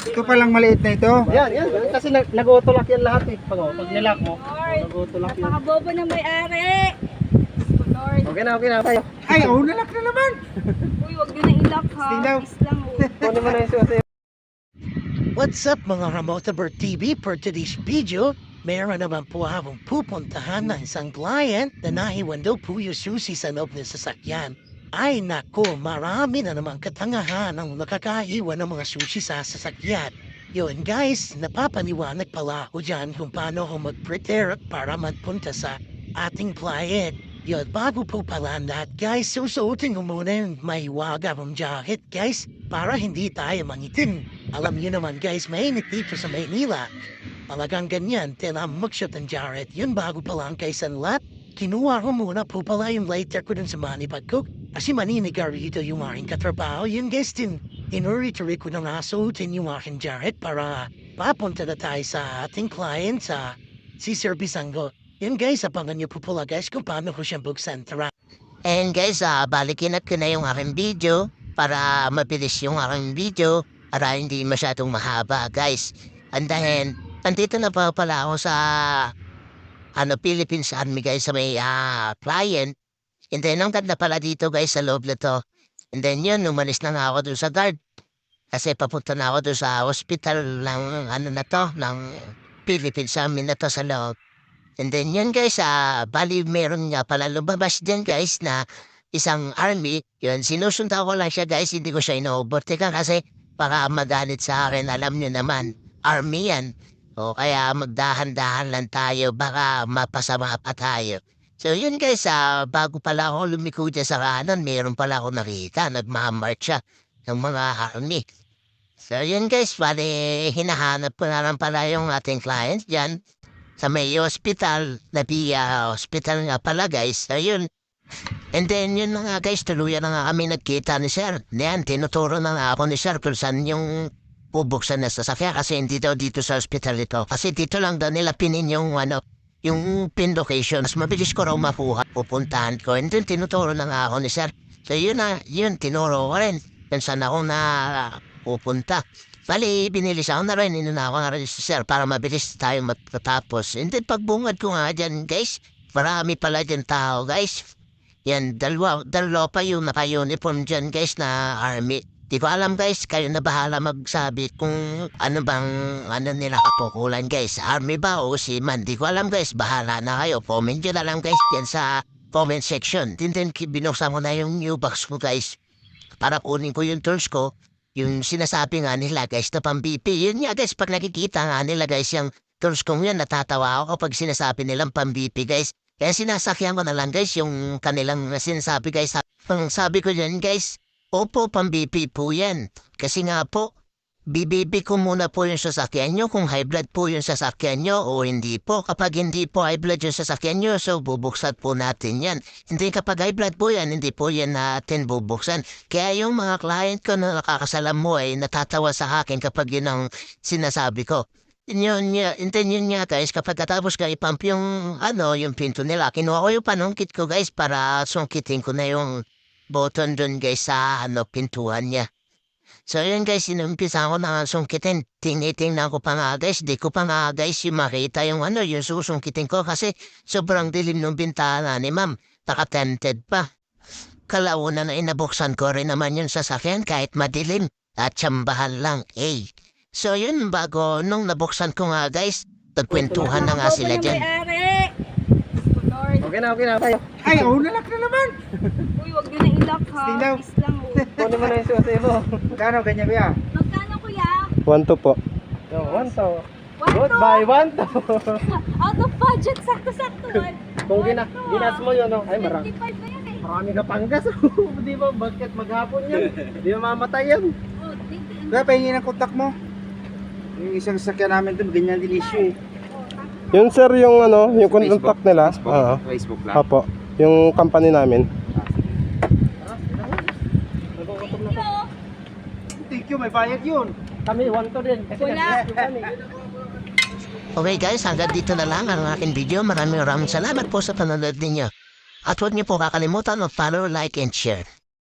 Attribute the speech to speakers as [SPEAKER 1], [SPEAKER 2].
[SPEAKER 1] Ito palang maliit na ito.
[SPEAKER 2] Yan. Kasi nag-autolock yan lahat eh. Pag nilock mo, nag-autolock yan.
[SPEAKER 3] Napakabobo ng may-ari. Lord.
[SPEAKER 2] Okay na tayo.
[SPEAKER 1] Ay, nalak na naman.
[SPEAKER 3] Uy, wag nyo na i-lock ha.
[SPEAKER 1] Tingnan.
[SPEAKER 3] Peace lang.
[SPEAKER 2] Kunin mo na yung susi.
[SPEAKER 4] What's up mga Ramotabird TV? For today's video, meron naman po akong pupuntahan ng isang client na nahiwan daw po yung susi sa loob ng sasakyan. Ay nako, marami na namang katangahan ang nakakaiwan ng mga susi sa sasakyan. Yun guys, napapaniwanag pala ako dyan kung paano ako mag-prepare para magpunta sa ating client. Yun, bago po pala lahat guys, susuotin ko muna yung may wagabong jacket guys para hindi tayo mangitim. Alam niyo naman guys, mainit dito sa Maynila. Talagang ganyan, tinamukshot ang jacket. Yun bago pa lang guys ang lahat. Kinuha ko muna po pala yung lighter ko dun sa manipag ko. Kasi maninigar rito yung aking katrabaho. Yun guys, inuritory ko na nga suotin yung aking jacket para papunta na tayo sa ating client sa si Sir Bisango. Yun guys, abangan niyo po pala guys kung paano ko siyang buksan. Tara.
[SPEAKER 5] And guys, balikin ko na yung aking video para mabilis yung aking video para hindi masyadong mahaba guys. And then, nandito na pala ako sa Philippines Army guys sa may client. And then, ang ganda pala dito guys sa loob na to. And then yun, umalis na nga ako doon sa guard. Kasi papunta na ako doon sa hospital ng ng Philippines Army na to sa loob. And then yun guys, bali meron nga pala lumabas din guys na isang army. Yun, sinusunta ko lang siya guys, hindi ko siya ino-overtake kasi baka magalit sa akin, alam nyo naman, army yan. O kaya magdahan-dahan lang tayo, baka mapasama pa tayo. So yun guys, bago pala ako lumiko dyan sa kanan, meron pala ako nakita, nagmamarch siya ng mga army. So yun guys, bali hinahanap ko na lang pala yung ating client dyan. Sa may hospital, hospital nga pala guys, ayun. And then yun na nga guys, tuluyan na nga kami nagkita ni Sir. Yan, tinuturo na nga ako ni Sir kung saan yung bubuksan na sasakyan kasi hindi daw dito sa hospital ito. Kasi dito lang daw nila pinin yung yung pin location. Mas mabilis ko raw makuha, pupuntahan ko. And then tinuturo na nga ako ni Sir. So yun na, yun, tinuro ko rin. Kung saan ako na pupunta. Bali, binilis ako na rin, inuna ako nga rin si Sir para mabilis tayo matatapos. And then pagbungad ko nga dyan guys, marami pala dyan tao guys. Yan, dalawa pa yung naka-uniform dyan guys na army. Di ko alam guys, kayo na bahala magsabi kung ano nila kapukulan guys. Army ba o seaman? Di ko alam guys, bahala na kayo. Comment nyo na lang guys dyan sa comment section. Then binuksan ko na yung new box ko guys. Para kunin ko yung tools ko. Yung sinasabi nga nila guys na pang-BP. Yun nga guys, pag nakikita nga nila guys yung tools kong yun, natatawa ako kapag sinasabi nilang pang-BP guys. Kaya sinasakyan ko na lang guys yung kanilang sinasabi guys. Pang sabi ko dyan guys, opo pang-BP po yan. Kasi nga po, BBB ko muna po yung sasakyan nyo kung high blood po yung sasakyan nyo o hindi po. Kapag hindi po high blood yung sasakyan nyo, so bubuksan po natin yan. Hindi kapag high blood po yan, hindi po yan natin bubuksan. Kaya yung mga client ko na nakakasalam mo ay natatawa sa akin kapag yun ang sinasabi ko. Yun nga guys, kapag katapos ka ipump yung yung pinto nila, kinuha ko yung panungkit ko guys para sungkitin ko na yung button dun guys sa pintuan niya. So yun guys, inumpisa ko na sungkitin. Tinitingnan ko pa nga guys, di ko pa nga guys yung makita yung yung susungkitin ko kasi sobrang dilim ng bintana ni ma'am. Naka-tented pa. Kalauna na inabuksan ko rin naman yung sasakyan kahit madilim at tsambahan lang So yun, bago nung nabuksan ko nga guys, nagkwentuhan na nga sila dyan.
[SPEAKER 2] Okay na tayo.
[SPEAKER 1] Ay, nalak na naman.
[SPEAKER 3] Uy, wag nyo na i-lock ha.
[SPEAKER 1] Tingnan.
[SPEAKER 3] Peace lang.
[SPEAKER 2] Kunin mo na yung susi mo.
[SPEAKER 1] Magkano ganyan kuya?
[SPEAKER 3] Magkano kuya?
[SPEAKER 2] 1-2 po. So, 1-2. Goodbye, 1-2.
[SPEAKER 3] Out of budget, sakto-sakto.
[SPEAKER 2] Kung ginas mo yun, ay
[SPEAKER 3] 25 na yan eh.
[SPEAKER 2] marami ka panggas. Di ba, bakit maghapon yan? Di ba mamatay yan?
[SPEAKER 3] Oh, thank you.
[SPEAKER 1] Kuya, pahingi ng kontak mo. Yung isang sasakyan namin doon, ganyan din issue.
[SPEAKER 6] Yun sir, yung yung contact nila.
[SPEAKER 1] Facebook lang.
[SPEAKER 6] Apo. Yung company namin.
[SPEAKER 3] Hello.
[SPEAKER 1] Thank you, may bayad yun.
[SPEAKER 2] Kami, 1-2 din. Kasi
[SPEAKER 3] Wala.
[SPEAKER 5] Okay guys, hanggang dito na lang ang aking video. Maraming salamat po sa panonood ninyo. At huwag niyo po kakalimutan mag-follow, like, and share.